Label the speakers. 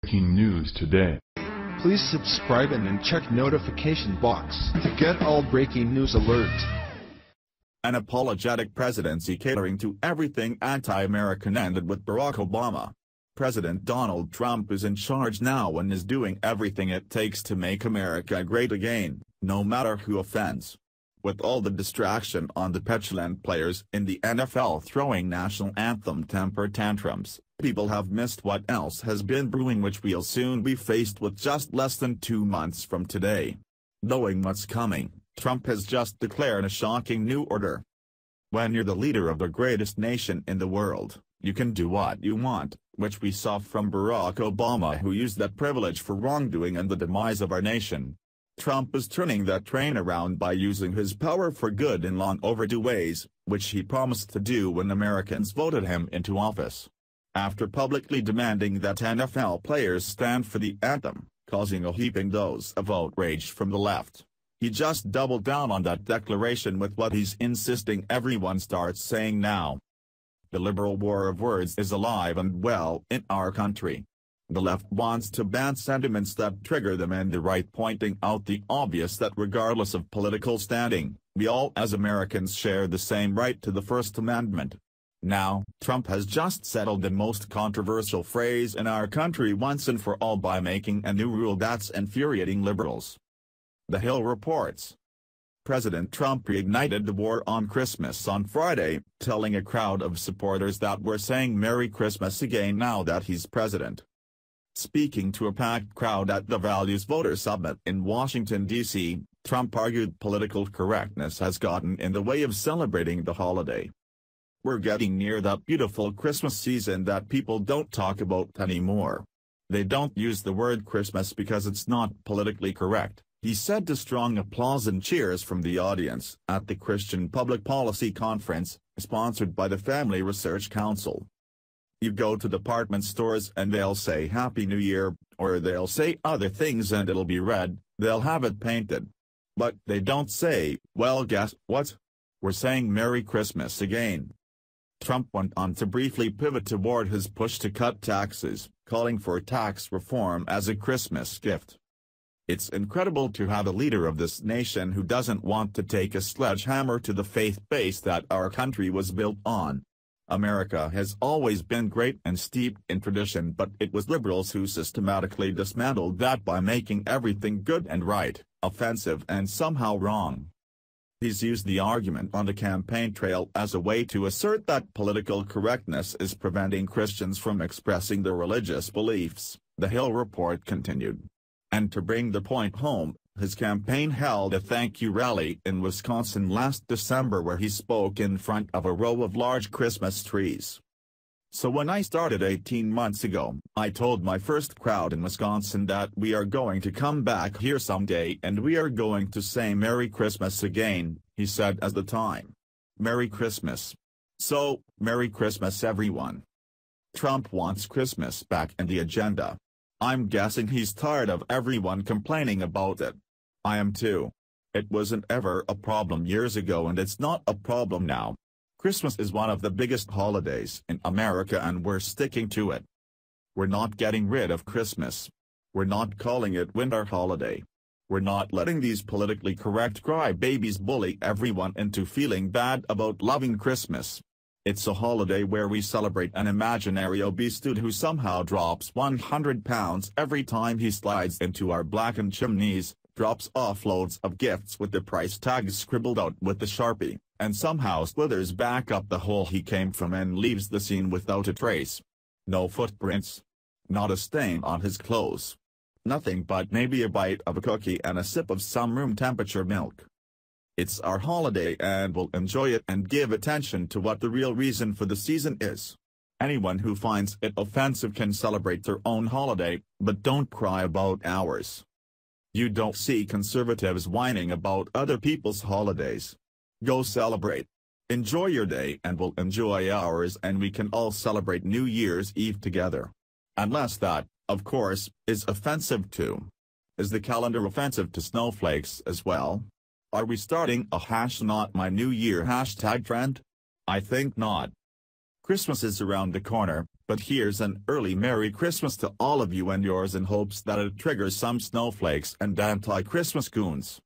Speaker 1: breaking news today.
Speaker 2: Please subscribe and then check notification box to get all breaking news alerts.
Speaker 3: An apologetic presidency catering to everything anti-American ended with Barack Obama. President Donald Trump is in charge now and is doing everything it takes to make America great again, no matter who offends. With all the distraction on the petulant players in the NFL throwing National Anthem temper tantrums, people have missed what else has been brewing, which we'll soon be faced with just less than 2 months from today. Knowing what's coming, Trump has just declared a shocking new order. When you're the leader of the greatest nation in the world, you can do what you want, which we saw from Barack Obama, who used that privilege for wrongdoing and the demise of our nation. Trump is turning that train around by using his power for good in long overdue ways, which he promised to do when Americans voted him into office. After publicly demanding that NFL players stand for the anthem, causing a heaping dose of outrage from the left, he just doubled down on that declaration with what he's insisting everyone starts saying now. The liberal war of words is alive and well in our country. The left wants to ban sentiments that trigger them, and the right pointing out the obvious that regardless of political standing, we all as Americans share the same right to the First Amendment. Now, Trump has just settled the most controversial phrase in our country once and for all by making a new rule that's infuriating liberals. The Hill reports. President Trump reignited the war on Christmas on Friday, telling a crowd of supporters that we're saying Merry Christmas again now that he's president. Speaking to a packed crowd at the Values Voter Summit in Washington, D.C., Trump argued political correctness has gotten in the way of celebrating the holiday. We're getting near that beautiful Christmas season that people don't talk about anymore. They don't use the word Christmas because it's not politically correct, he said to strong applause and cheers from the audience at the Christian Public Policy Conference, sponsored by the Family Research Council. You go to department stores and they'll say Happy New Year, or they'll say other things and it'll be red, they'll have it painted. But they don't say, well, guess what? We're saying Merry Christmas again. Trump went on to briefly pivot toward his push to cut taxes, calling for tax reform as a Christmas gift. It's incredible to have a leader of this nation who doesn't want to take a sledgehammer to the faith base that our country was built on. America has always been great and steeped in tradition, but it was liberals who systematically dismantled that by making everything good and right, offensive and somehow wrong. He's used the argument on the campaign trail as a way to assert that political correctness is preventing Christians from expressing their religious beliefs, the Hill report continued. And to bring the point home, his campaign held a thank you rally in Wisconsin last December where he spoke in front of a row of large Christmas trees. So when I started 18 months ago, I told my first crowd in Wisconsin that we are going to come back here someday and we are going to say Merry Christmas again, he said at the time. Merry Christmas. So, Merry Christmas everyone. Trump wants Christmas back in the agenda. I'm guessing he's tired of everyone complaining about it. I am too. It wasn't ever a problem years ago and it's not a problem now. Christmas is one of the biggest holidays in America and we're sticking to it. We're not getting rid of Christmas. We're not calling it winter holiday. We're not letting these politically correct crybabies bully everyone into feeling bad about loving Christmas. It's a holiday where we celebrate an imaginary obese dude who somehow drops 100 pounds every time he slides into our blackened chimneys, drops off loads of gifts with the price tags scribbled out with the Sharpie, and somehow slithers back up the hole he came from and leaves the scene without a trace. No footprints. Not a stain on his clothes. Nothing but maybe a bite of a cookie and a sip of some room temperature milk. It's our holiday and we'll enjoy it and give attention to what the real reason for the season is. Anyone who finds it offensive can celebrate their own holiday, but don't cry about ours. You don't see conservatives whining about other people's holidays. Go celebrate. Enjoy your day and we'll enjoy ours and we can all celebrate New Year's Eve together. Unless that, of course, is offensive too. Is the calendar offensive to snowflakes as well? Are we starting a #NotMyNewYear hashtag trend? I think not. Christmas is around the corner, But here's an early Merry Christmas to all of you and yours in hopes that it triggers some snowflakes and anti-Christmas goons.